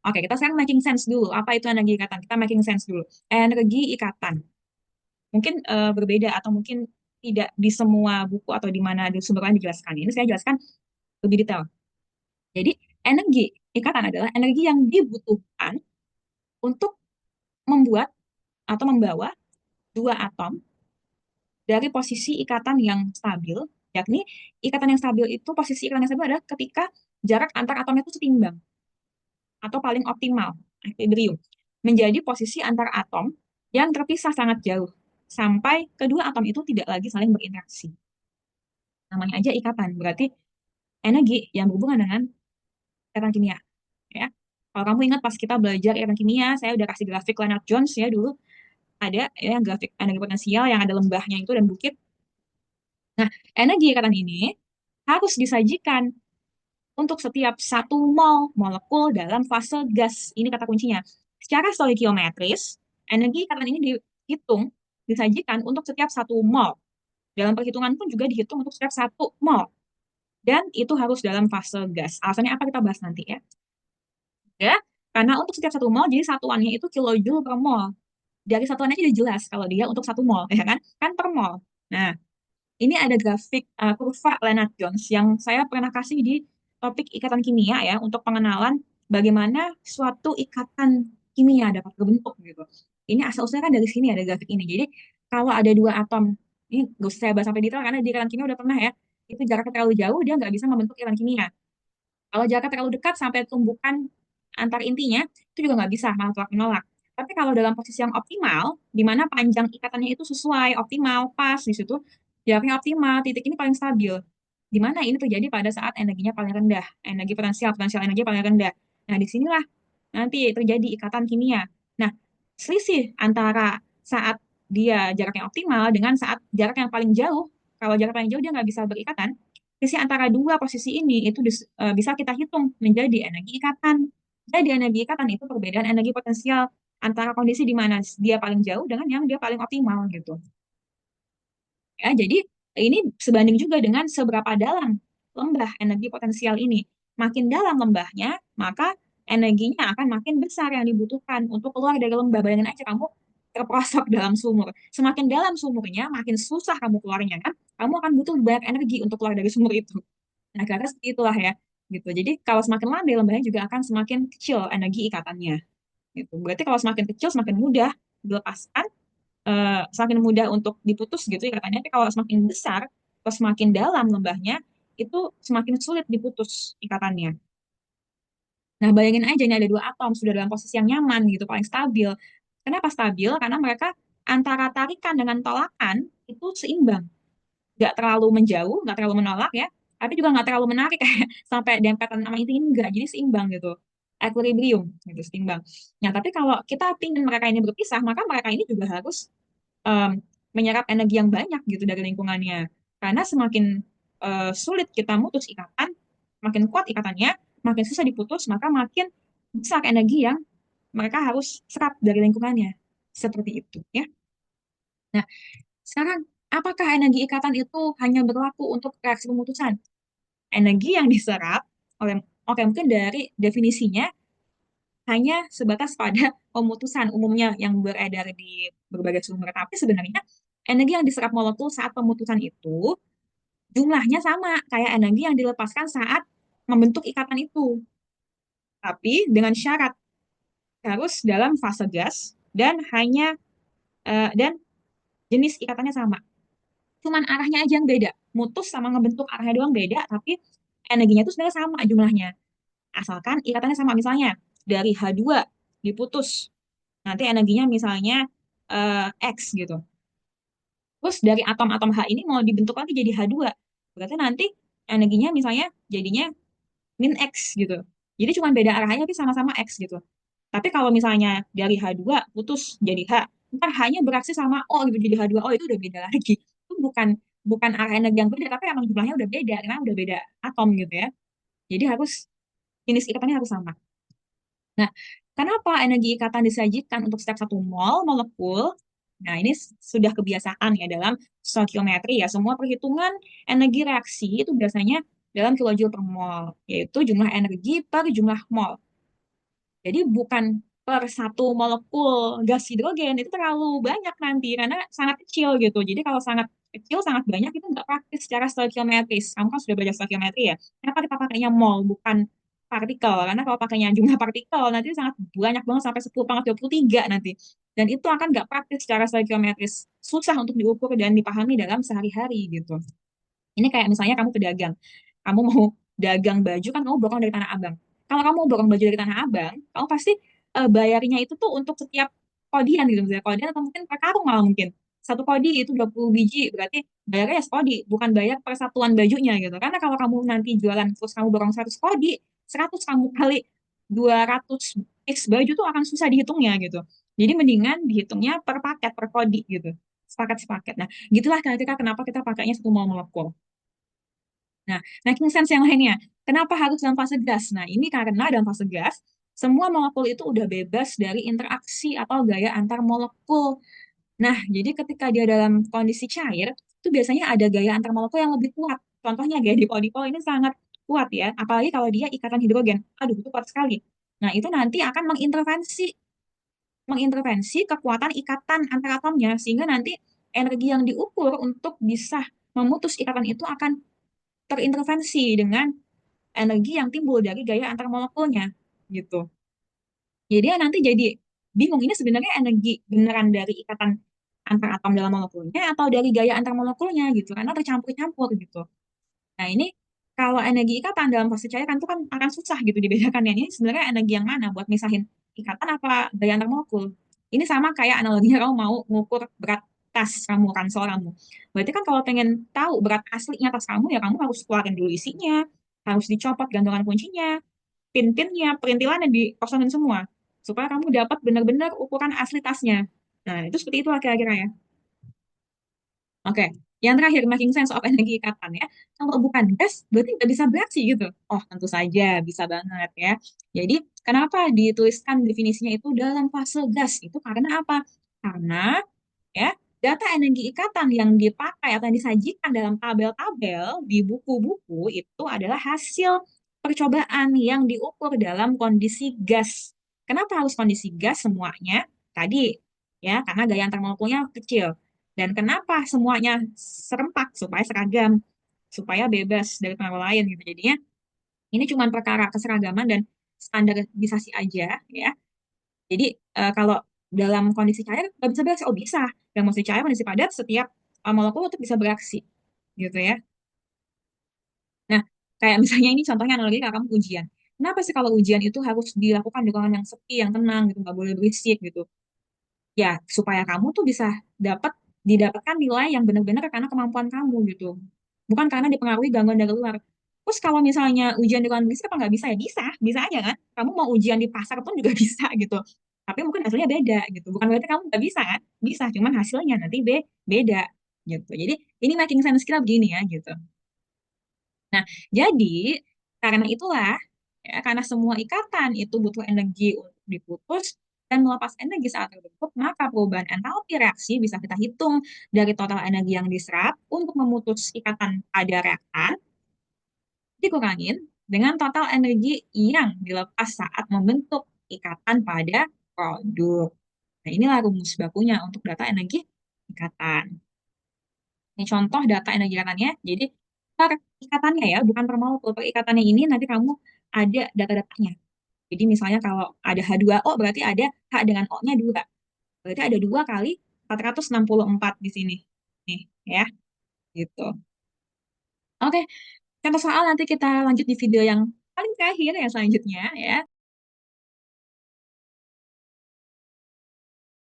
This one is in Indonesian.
Oke, kita sekarang making sense dulu. Apa itu energi ikatan? Kita making sense dulu. Energi ikatan. Mungkin berbeda atau mungkin tidak di semua buku atau di mana di sumber lain dijelaskan. Ini saya jelaskan lebih detail. Jadi, energi ikatan adalah energi yang dibutuhkan untuk membuat atau membawa dua atom dari posisi ikatan yang stabil, yakni ikatan yang stabil itu, posisi ikatan yang stabil adalah ketika jarak antar atomnya itu setimbang atau paling optimal, equilibrium, menjadi posisi antar atom yang terpisah sangat jauh sampai kedua atom itu tidak lagi saling berinteraksi. Namanya aja ikatan, berarti energi yang berhubungan dengan ikatan kimia. Ya. Kalau kamu ingat pas kita belajar ikatan kimia, saya udah kasih grafik Leonard Jones ya dulu, ada ya grafik energi potensial yang ada lembahnya itu dan bukit. Nah, energi ikatan ini harus disajikan untuk setiap satu mol molekul dalam fase gas. Ini kata kuncinya. Secara stoikiometris, energi ikatan ini dihitung, disajikan untuk setiap satu mol. Dalam perhitungan pun juga dihitung untuk setiap satu mol. Dan itu harus dalam fase gas. Alasannya apa kita bahas nanti ya. Ya, karena untuk setiap satu mol, jadi satuannya itu kilojoule per mol. Dari satuannya aja udah jelas kalau dia untuk satu mol, ya kan? Kan per mol. Nah, ini ada grafik kurva Lennard Jones yang saya pernah kasih di topik ikatan kimia ya untuk pengenalan bagaimana suatu ikatan kimia dapat terbentuk gitu. Ini asal-usulnya kan dari sini ada grafik ini. Jadi kalau ada dua atom, ini gak usah saya bahas sampai detail karena di ikatan kimia udah pernah ya, itu jaraknya terlalu jauh dia nggak bisa membentuk ikatan kimia. Kalau jaraknya terlalu dekat sampai tumbukan antar intinya, itu juga nggak bisa, malah tolak menolak. Tapi kalau dalam posisi yang optimal, di mana panjang ikatannya itu sesuai, optimal, pas di situ, jaraknya optimal, titik ini paling stabil. Di mana ini terjadi pada saat energinya paling rendah, energi potensial, potensial energi paling rendah. Nah, disinilah nanti terjadi ikatan kimia. Nah, selisih antara saat dia jaraknya optimal dengan saat jarak yang paling jauh, kalau jarak paling jauh dia nggak bisa berikatan, selisih antara dua posisi ini itu bisa kita hitung menjadi energi ikatan. Jadi energi ikatan itu perbedaan energi potensial antara kondisi di mana dia paling jauh dengan yang dia paling optimal gitu. Ya, jadi ini sebanding juga dengan seberapa dalam lembah energi potensial ini. Makin dalam lembahnya, maka energinya akan makin besar yang dibutuhkan untuk keluar dari lembah. Bayangin aja kamu terperosok dalam sumur. Semakin dalam sumurnya, makin susah kamu keluarnya kan. Kamu akan butuh banyak energi untuk keluar dari sumur itu. Nah, karena seperti itulah ya. Gitu. Jadi kalau semakin landai lembahnya juga akan semakin kecil energi ikatannya. Gitu. Berarti kalau semakin kecil, semakin mudah dilepaskan, semakin mudah untuk diputus gitu ya katanya. Tapi kalau semakin besar atau semakin dalam lembahnya, itu semakin sulit diputus ikatannya. Nah, bayangin aja ini ada dua atom sudah dalam posisi yang nyaman gitu, paling stabil. Kenapa stabil? Karena mereka antara tarikan dengan tolakan itu seimbang. Nggak terlalu menjauh, nggak terlalu menolak ya, tapi juga nggak terlalu menarik kayak sampai dempetan sama itu ini enggak. Jadi seimbang gitu. Equilibrium gitu, seimbang. Nah, tapi kalau kita ingin mereka ini berpisah, maka mereka ini juga harus em, menyerap energi yang banyak gitu dari lingkungannya. Karena semakin sulit kita mutus ikatan, makin kuat ikatannya, makin susah diputus, maka makin besar energi yang mereka harus serap dari lingkungannya. Seperti itu, ya. Nah, sekarang apakah energi ikatan itu hanya berlaku untuk reaksi pemutusan? Energi yang diserap oleh, oke mungkin dari definisinya hanya sebatas pada pemutusan umumnya yang beredar di berbagai sumber. Tapi sebenarnya energi yang diserap molekul saat pemutusan itu jumlahnya sama kayak energi yang dilepaskan saat membentuk ikatan itu. Tapi dengan syarat harus dalam fase gas dan hanya dan jenis ikatannya sama. Cuman arahnya aja yang beda. Mutus sama ngebentuk arahnya doang beda, tapi energinya itu sebenarnya sama jumlahnya. Asalkan ikatannya sama. Misalnya dari H2 diputus, nanti energinya misalnya X gitu. Terus dari atom-atom H ini mau dibentuk lagi jadi H2. Berarti nanti energinya misalnya jadinya min X gitu. Jadi cuma beda arahnya tapi sama-sama X gitu. Tapi kalau misalnya dari H2 putus jadi H, ntar H-nya beraksi sama O gitu jadi H2O itu udah beda lagi. Itu bukan bukan arah energi yang beda, tapi emang jumlahnya udah beda, karena udah beda atom gitu ya. Jadi harus jenis ikatannya harus sama. Nah, kenapa energi ikatan disajikan untuk setiap satu mol molekul? Nah, ini sudah kebiasaan ya dalam stoikiometri ya. Semua perhitungan energi reaksi itu biasanya dalam kilojoule per mol, yaitu jumlah energi per jumlah mol. Jadi bukan per satu molekul gas hidrogen itu terlalu banyak nanti karena sangat kecil gitu. Jadi kalau sangat kecil, sangat banyak itu nggak praktis secara stoichiometris. Kamu kan sudah belajar stoichiometri ya. Kenapa kita pakainya mol bukan partikel? Karena kalau pakainya jumlah partikel nanti sangat banyak banget sampai 10 pangkat 23 nanti. Dan itu akan nggak praktis secara stoichiometris. Susah untuk diukur dan dipahami dalam sehari-hari gitu. Ini kayak misalnya kamu pedagang, kamu mau dagang baju kan kamu borong dari Tanah Abang. Kalau kamu mau borong baju dari Tanah Abang, kamu pasti bayarnya itu tuh untuk setiap kodian gitu, misalnya kodian atau mungkin per karung malah mungkin. Satu kodi itu 20 biji, berarti bayarnya ya sekodi, bukan bayar persatuan bajunya gitu. Karena kalau kamu nanti jualan terus kamu borong 100 kodi, 100 kamu kali 200 X baju tuh akan susah dihitungnya gitu. Jadi mendingan dihitungnya per paket, per kodi gitu. Sepaket-sepaket. Nah, gitulah kira-kira kenapa kita pakainya satu molekul. Nah, making sense yang lainnya. Kenapa harus dalam fase gas? Nah, ini karena dalam fase gas, semua molekul itu udah bebas dari interaksi atau gaya antar molekul. Nah, jadi ketika dia dalam kondisi cair, itu biasanya ada gaya antar molekul yang lebih kuat. Contohnya gaya dipol-dipol ini sangat kuat ya, apalagi kalau dia ikatan hidrogen. Aduh, itu kuat sekali. Nah, itu nanti akan mengintervensi kekuatan ikatan antar atomnya, sehingga nanti energi yang diukur untuk bisa memutus ikatan itu akan terintervensi dengan energi yang timbul dari gaya antar molekulnya gitu. Jadi ya nanti jadi bingung ini sebenarnya energi beneran dari ikatan antar atom dalam molekulnya atau dari gaya antar molekulnya gitu karena tercampur-campur gitu. Nah, ini kalau energi ikatan dalam fase cair kan itu kan akan susah gitu dibedakannya. Ini sebenarnya energi yang mana buat misahin ikatan apa gaya antar molekul. Ini sama kayak analoginya kamu mau ngukur berat tas kamu, ransel kamu. Berarti kan kalau pengen tahu berat aslinya tas kamu ya kamu harus keluarin dulu isinya, harus dicopot gantungan kuncinya, pin-pinnya, perintilannya dikosongin semua. Supaya kamu dapat benar-benar ukuran asli tasnya. Nah, itu seperti itu kira-kira ya. Oke, yang terakhir, making sense of energi ikatan ya. Kalau bukan gas, berarti nggak bisa beraksi gitu. Oh, tentu saja bisa banget ya. Jadi, kenapa dituliskan definisinya itu dalam fase gas? Itu karena apa? Karena ya data energi ikatan yang dipakai atau yang disajikan dalam tabel-tabel di buku-buku itu adalah hasil percobaan yang diukur dalam kondisi gas. Kenapa harus kondisi gas semuanya? Tadi ya, karena gaya antar molekulnya kecil. Dan kenapa semuanya serempak supaya seragam, supaya bebas dari pengaruh lain gitu. Jadinya ini cuma perkara keseragaman dan standarisasi aja ya. Jadi kalau dalam kondisi cair nggak bisa beraksi, oh bisa. Dalam kondisi cair, kondisi padat, setiap molekul itu bisa beraksi, gitu ya. Nah, kayak misalnya ini contohnya analogi kalau kamu ujian. Kenapa sih kalau ujian itu harus dilakukan di ruangan yang sepi, yang tenang, gitu, nggak boleh berisik, gitu. Ya, supaya kamu tuh bisa dapat didapatkan nilai yang benar-benar karena kemampuan kamu, gitu. Bukan karena dipengaruhi gangguan dari luar. Terus kalau misalnya ujian di ruangan berisik apa nggak bisa ya? Bisa, bisa aja kan. Kamu mau ujian di pasar pun juga bisa, gitu. Tapi mungkin hasilnya beda, gitu. Bukan berarti kamu nggak bisa kan? Bisa, cuman hasilnya nanti beda, gitu. Jadi ini making sense kita begini ya, gitu. Nah, jadi karena itulah, ya, karena semua ikatan itu butuh energi untuk diputus dan melepas energi saat terbentuk, maka perubahan entalpi reaksi bisa kita hitung dari total energi yang diserap untuk memutus ikatan pada reaktan, dikurangin dengan total energi yang dilepas saat membentuk ikatan pada produk. Nah, inilah rumus bakunya untuk data energi ikatan. Ini contoh data energi ikatannya. Jadi per ikatannya ya, bukan per molekul. Per ikatannya ini nanti kamu ada data-datanya. Jadi misalnya kalau ada H2O berarti ada H dengan O-nya 2. Berarti ada 2 kali 464 di sini. Nih ya, gitu. Oke, contoh soal nanti kita lanjut di video yang paling terakhir ya selanjutnya ya.